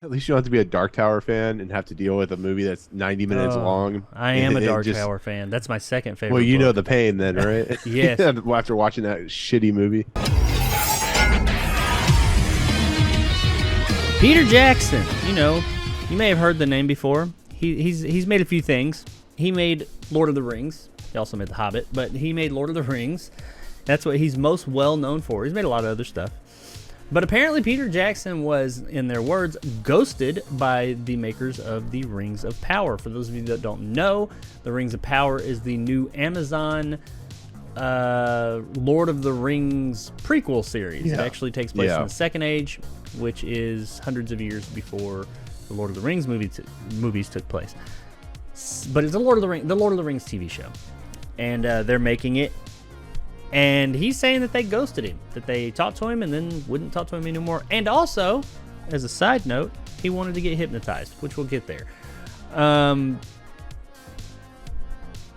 At least you don't have to be a Dark Tower fan and have to deal with a movie that's 90 minutes Oh, long. I am a It Dark just, Tower fan. That's my second well, favorite you know book. the pain then, right? Yes. After watching that shitty movie. Peter Jackson. You may have heard the name before. He's made a few things. He made Lord of the Rings. He also made The Hobbit, but he made Lord of the Rings. That's what he's most well known for. He's made a lot of other stuff. But apparently Peter Jackson was, in their words, ghosted by the makers of the Rings of Power. For those of you that don't know, the Rings of Power is the new Amazon Lord of the Rings prequel series. Yeah. It actually takes place Yeah. in the Second Age, which is hundreds of years before the Lord of the Rings movies took place. But it's the Lord of the Rings TV show, and they're making it. And he's saying that they ghosted him, that they talked to him and then wouldn't talk to him anymore. And also, as a side note, he wanted to get hypnotized, which we'll get there.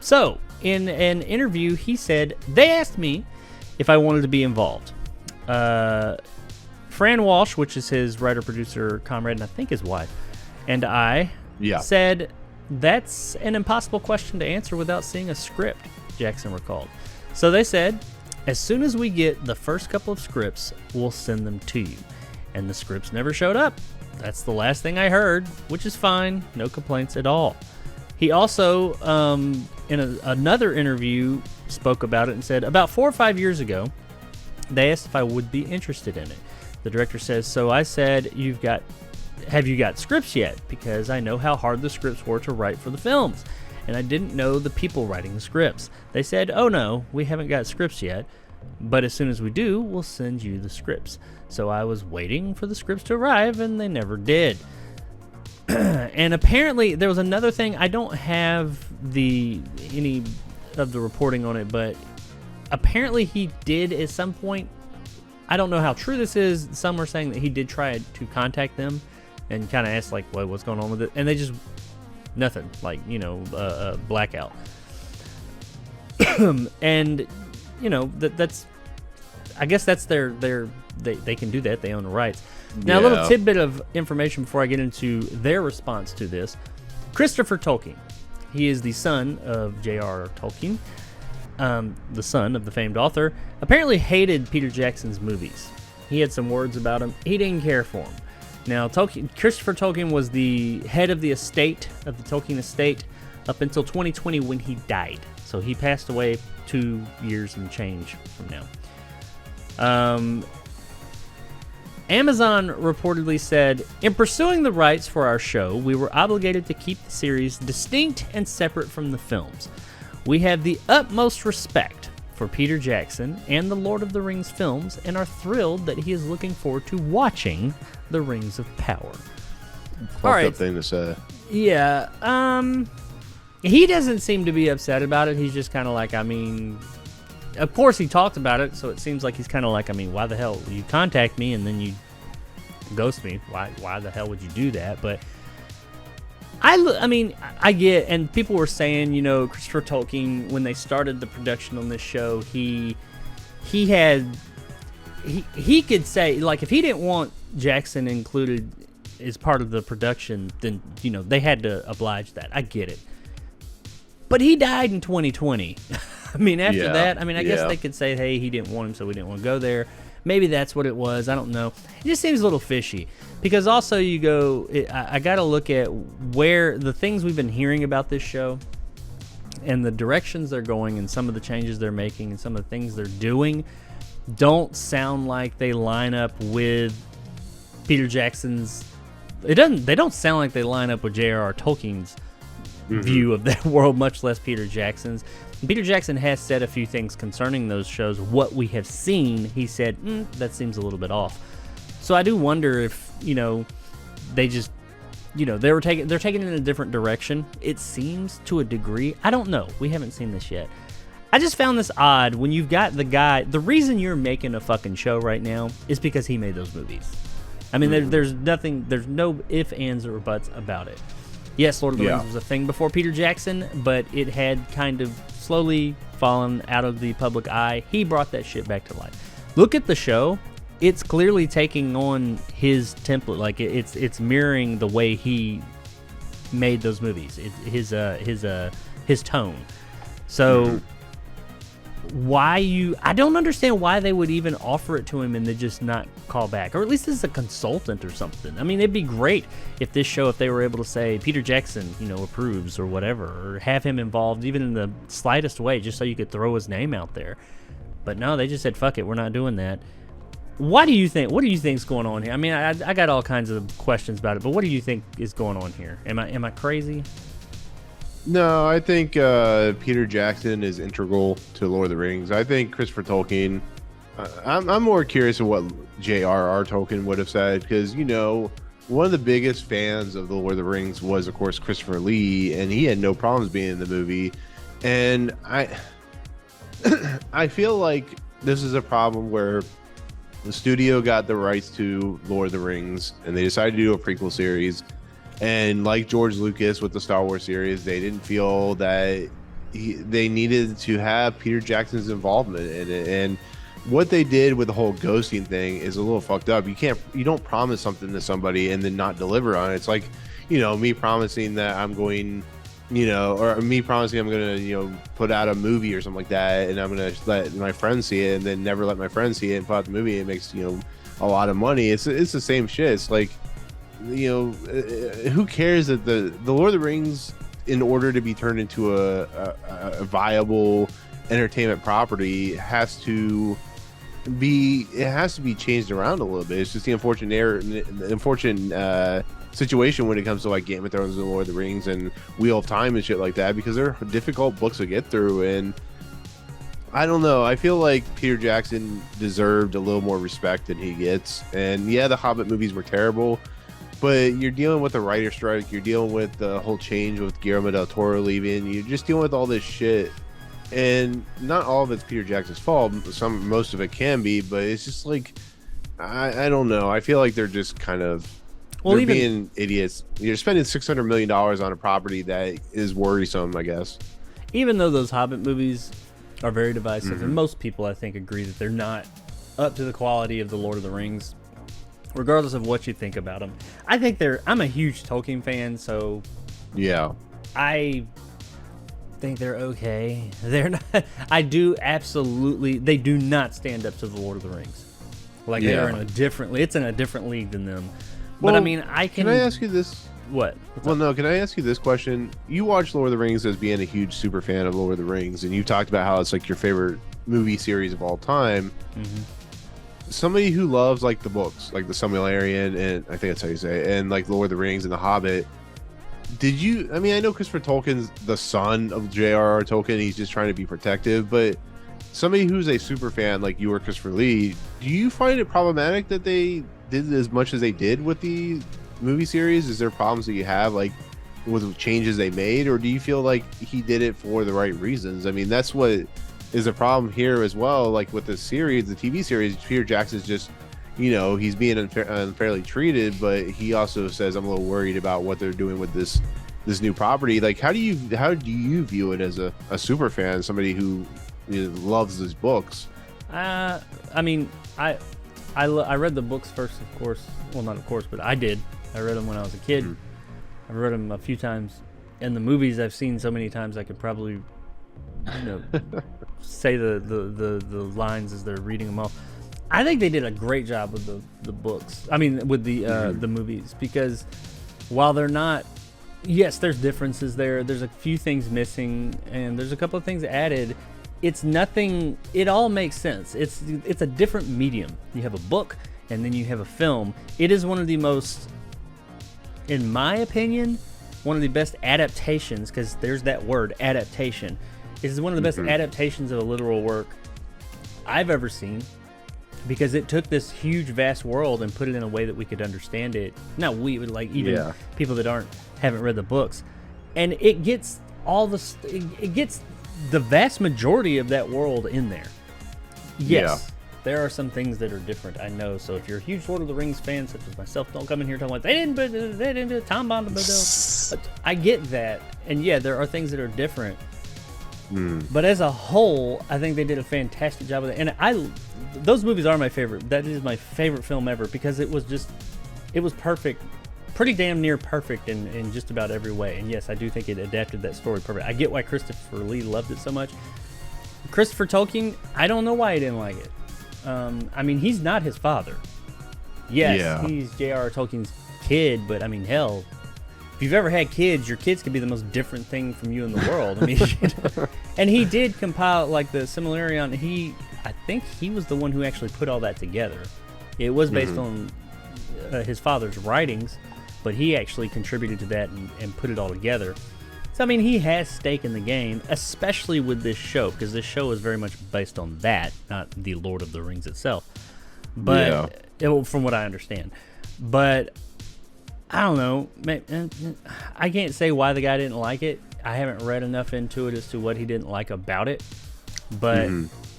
So, in an interview, he said, they asked me if I wanted to be involved. Fran Walsh, which is his writer-producer comrade, and I think his wife, and I said, that's an impossible question to answer without seeing a script, Jackson recalled. So they said, as soon as we get the first couple of scripts, we'll send them to you. And the scripts never showed up. That's the last thing I heard, which is fine. No complaints at all. He also, in another interview, spoke about it and said, about 4 or 5 years ago, they asked if I would be interested in it. The director says, so I said, have you got scripts yet? Because I know how hard the scripts were to write for the films. And I didn't know the people writing the scripts. They said, oh no, we haven't got scripts yet, but as soon as we do, we'll send you the scripts. So I was waiting for the scripts to arrive, and they never did. And apparently, there was another thing. I don't have any of the reporting on it, but apparently he did at some point. I don't know how true this is. Some were saying that he did try to contact them and kind of ask, like, what's going on with it? And they just... nothing, blackout. And that's I guess that's they can do that. They own the rights. Now, a little tidbit of information before I get into their response to this. Christopher Tolkien, he is the son of J.R.R. Tolkien, the son of the famed author, apparently hated Peter Jackson's movies. He had some words about him. He didn't care for him. Now, Christopher Tolkien was the head of the estate, of the Tolkien estate, up until 2020 when he died. So he passed away 2 years and change from now. Amazon reportedly said, in pursuing the rights for our show, we were obligated to keep the series distinct and separate from the films. We have the utmost respect for Peter Jackson and the Lord of the Rings films and are thrilled that he is looking forward to watching the Rings of Power. All right. Thing to say. Yeah. He doesn't seem to be upset about it. He's just kind of like, of course he talked about it, so it seems like he's kind of like, why the hell you contact me and then you ghost me? Why the hell would you do that? But I get, and people were saying, Christopher Tolkien, when they started the production on this show, he could say, like, if he didn't want Jackson included as part of the production, then, they had to oblige that. I get it. But he died in 2020. After that, I guess they could say, hey, he didn't want him, so we didn't want to go there. Maybe that's what it was. I don't know. It just seems a little fishy. Because also I got to look at where the things we've been hearing about this show and the directions they're going and some of the changes they're making and some of the things they're doing don't sound like they line up with Peter Jackson's. They don't sound like they line up with J.R.R. Tolkien's view of that world, much less Peter Jackson's. And Peter Jackson has said a few things concerning those shows. What we have seen, he said, that seems a little bit off. So I do wonder if, they just, they're taking it in a different direction. It seems to a degree. I don't know. We haven't seen this yet. I just found this odd when you've got the guy. The reason you're making a fucking show right now is because he made those movies. There's nothing, there's no ifs, ands, or buts about it. Yes, Lord of the Rings was a thing before Peter Jackson, but it had kind of slowly fallen out of the public eye. He brought that shit back to life. Look at the show. it's clearly taking on his template. Like it's mirroring the way he made those movies. His tone. So I don't understand why they would even offer it to him and then just not call back, or at least as a consultant or something. I mean, it'd be great if they were able to say Peter Jackson, approves or whatever, or have him involved even in the slightest way, just so you could throw his name out there. But no, they just said, fuck it, we're not doing that. What do you think's going on here? I mean, I got all kinds of questions about it, but what do you think is going on here? Am I crazy? No, I think Peter Jackson is integral to Lord of the Rings. I think Christopher Tolkien. I'm more curious of what J.R.R. Tolkien would have said, because one of the biggest fans of the Lord of the Rings was, of course, Christopher Lee, and he had no problems being in the movie. And I feel like this is a problem where the studio got the rights to Lord of the Rings, and they decided to do a prequel series. And like George Lucas with the Star Wars series, they didn't feel that they needed to have Peter Jackson's involvement in it. And what they did with the whole ghosting thing is a little fucked up. You don't promise something to somebody and then not deliver on it. It's like, me promising that I'm going, or me promising I'm going to, put out a movie or something like that, and I'm going to let my friends see it, and then never let my friends see it and put out the movie. It makes, a lot of money. It's the same shit. It's like, who cares that the Lord of the Rings, in order to be turned into a viable entertainment property, has to be changed around a little bit. It's just the unfortunate situation when it comes to like Game of Thrones and Lord of the Rings and Wheel of Time and shit like that, because they're difficult books to get through. And I don't know, I feel like Peter Jackson deserved a little more respect than he gets. And yeah, the Hobbit movies were terrible, but you're dealing with a writer's strike, you're dealing with the whole change with Guillermo del Toro leaving, you're just dealing with all this shit. And not all of it's Peter Jackson's fault. Most of it can be, but it's just like, I don't know. I feel like they're just kind of being idiots. You're spending $600 million on a property that is worrisome, I guess. Even though those Hobbit movies are very divisive, and most people, I think, agree that they're not up to the quality of the Lord of the Rings, regardless of what you think about them. I'm a huge Tolkien fan, so yeah, I think they're okay. They're not. They do not stand up to the Lord of the Rings. Like they're in a different. It's in a different league than them. But I mean, can I ask you this? What? Can I ask you this question? You watched Lord of the Rings as being a huge super fan of Lord of the Rings, and you talked about how it's like your favorite movie series of all time. Somebody who loves like the books, like the Silmarillion, and I think that's how you say it, and like Lord of the Rings and the Hobbit. I know Christopher Tolkien's the son of J.R.R. Tolkien. He's just trying to be protective, but somebody who's a super fan like you or Christopher Lee, do you find it problematic that they did as much as they did with the movie series? Is there problems that you have like with changes they made, or do you feel like he did it for the right reasons? I mean, that's what is a problem here as well. Like with the series, the TV series, Peter Jackson's just, he's being unfairly treated, but he also says, I'm a little worried about what they're doing with this new property. Like, how do you view it as a super fan, somebody who loves these books? I mean, I read the books first, of course. Well, not of course, but I did. I read them when I was a kid. I've read them a few times. And the movies I've seen so many times I could probably, say the lines as they're reading them off. I think they did a great job with the books. I mean, with the movies, because while they're not, yes, there's differences there. There's a few things missing, and there's a couple of things added. It's nothing. It all makes sense. It's a different medium. You have a book, and then you have a film. It is one of the most, in my opinion, one of the best adaptations, because there's that word, adaptation. It is one of the best adaptations of a literal work I've ever seen, because it took this huge, vast world and put it in a way that we could understand it. Not we, but like even people that haven't read the books, and it gets it gets the vast majority of that world in there. Yes, there are some things that are different, I know. So if you're a huge Lord of the Rings fan, such as myself, don't come in here talking like they didn't do Tom Bombadil. I get that, and yeah, there are things that are different. But as a whole, I think they did a fantastic job with it. And those movies are my favorite. That is my favorite film ever because it was perfect, pretty damn near perfect in just about every way. And yes, I do think it adapted that story perfect. I get why Christopher Lee loved it so much. Christopher Tolkien, I don't know why he didn't like it. I mean, he's not his father. Yes, he's J.R.R. Tolkien's kid, but I mean, hell, if you've ever had kids, your kids could be the most different thing from you in the world. I mean, and he did compile like the Silmarillion. I think he was the one who actually put all that together. It was based on his father's writings, but he actually contributed to that and put it all together. So I mean, he has stake in the game, especially with this show, because this show is very much based on that, not the Lord of the Rings itself. But from what I understand, but I don't know. I can't say why the guy didn't like it. I haven't read enough into it as to what he didn't like about it. But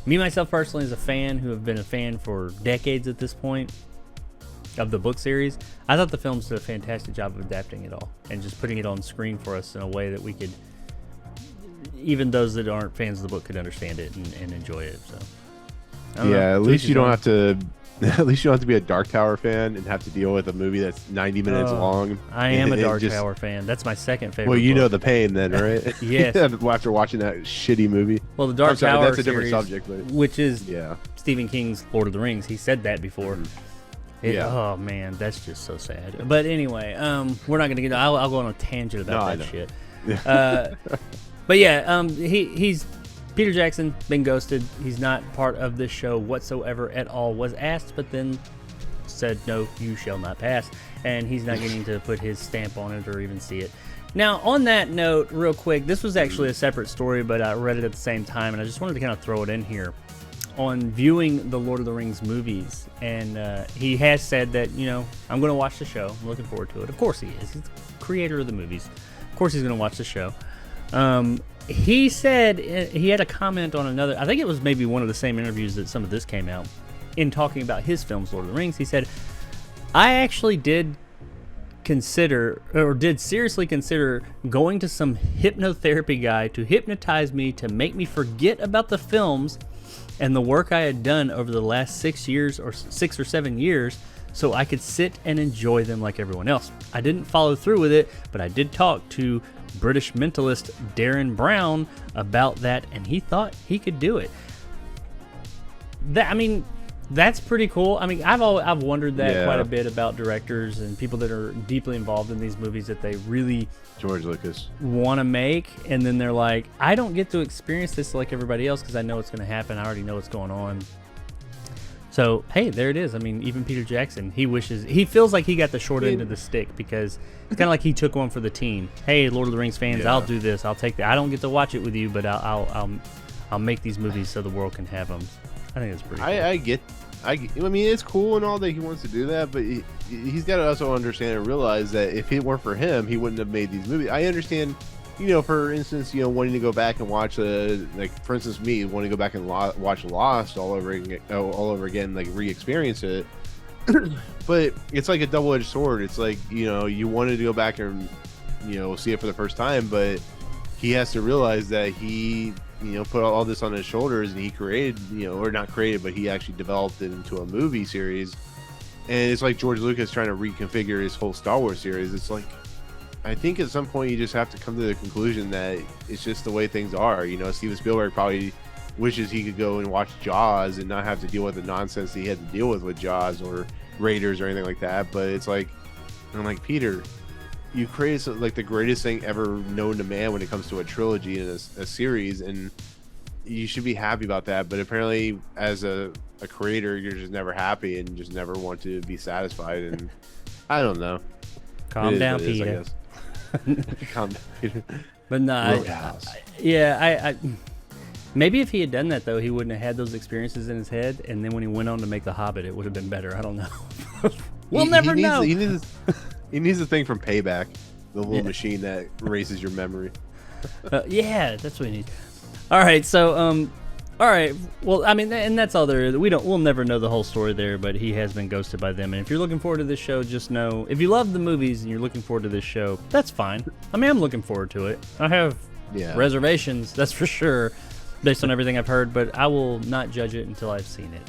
me, myself, personally, as a fan who have been a fan for decades at this point of the book series, I thought the films did a fantastic job of adapting it all and just putting it on screen for us in a way that we could, even those that aren't fans of the book, could understand it and enjoy it. So, at least you don't have to. At least you don't have to be a Dark Tower fan and have to deal with a movie that's 90 minutes long. I am a Dark Tower fan. That's my second favorite. Well, you book. know the pain then, right? Yes. After watching that shitty movie. Well, the Dark Tower that's a different series, subject, but which is Stephen King's Lord of the Rings. He said that before. Oh man, that's just so sad. But anyway, we're not gonna get. I'll go on a tangent about that shit. But yeah, he's Peter Jackson, been ghosted. He's not part of this show whatsoever at all. Was asked, but then said, no, you shall not pass. And he's not getting to put his stamp on it or even see it. Now, on that note, real quick, this was actually a separate story, but I read it at the same time, and I just wanted to kind of throw it in here. On viewing the Lord of the Rings movies, and he has said that, I'm going to watch the show. I'm looking forward to it. Of course he is. He's the creator of the movies. Of course he's going to watch the show. He said he had a comment on another, I think it was maybe one of the same interviews that some of this came out, in talking about his films, Lord of the Rings. He said, I actually did seriously consider going to some hypnotherapy guy to hypnotize me to make me forget about the films and the work I had done over the last 6 or 7 years so I could sit and enjoy them like everyone else. I didn't follow through with it, but I did talk to British mentalist Darren Brown about that, and he thought he could do it. That's pretty cool. I mean, I've wondered that quite a bit about directors and people that are deeply involved in these movies that they really George Lucas want to make, and then they're like, I don't get to experience this like everybody else because I know it's going to happen. I already know what's going on. So, hey, there it is. I mean, even Peter Jackson, he feels like he got the short end of the stick because it's kind of like he took one for the team. Hey, Lord of the Rings fans, I'll do this. I'll take that. I don't get to watch it with you, but I'll make these movies so the world can have them. I think it's pretty cool. I mean, it's cool and all that he wants to do that, but he's got to also understand and realize that if it weren't for him, he wouldn't have made these movies. I understand, for instance, wanting to go back and watch, for instance, me wanting to go back and watch Lost all over again, like re-experience it. But it's like a double-edged sword. It's like, you wanted to go back and, see it for the first time, but he has to realize that he put all this on his shoulders, and he created, or not created, but he actually developed it into a movie series. And it's like George Lucas trying to reconfigure his whole Star Wars series. It's like, I think at some point you just have to come to the conclusion that it's just the way things are. Steven Spielberg probably wishes he could go and watch Jaws and not have to deal with the nonsense that he had to deal with Jaws or Raiders or anything like that. But it's like, I'm like, Peter, you created like the greatest thing ever known to man when it comes to a trilogy and a series, and you should be happy about that. But apparently, as a creator, you're just never happy and just never want to be satisfied. And I don't know. Calm down, Peter. Calm down, Peter. But no, I maybe if he had done that though, he wouldn't have had those experiences in his head, and then when he went on to make The Hobbit, it would have been better. I don't know. We'll never know. He needs the thing from Payback, the little machine that erases your memory. Yeah, that's what he needs. All right, so all right. Well, I mean, and that's all there is. We'll never know the whole story there, but he has been ghosted by them. And if you're looking forward to this show, just know if you love the movies and you're looking forward to this show, that's fine. I mean, I'm looking forward to it. I have Yeah. reservations, that's for sure, based on everything I've heard. But I will not judge it until I've seen it.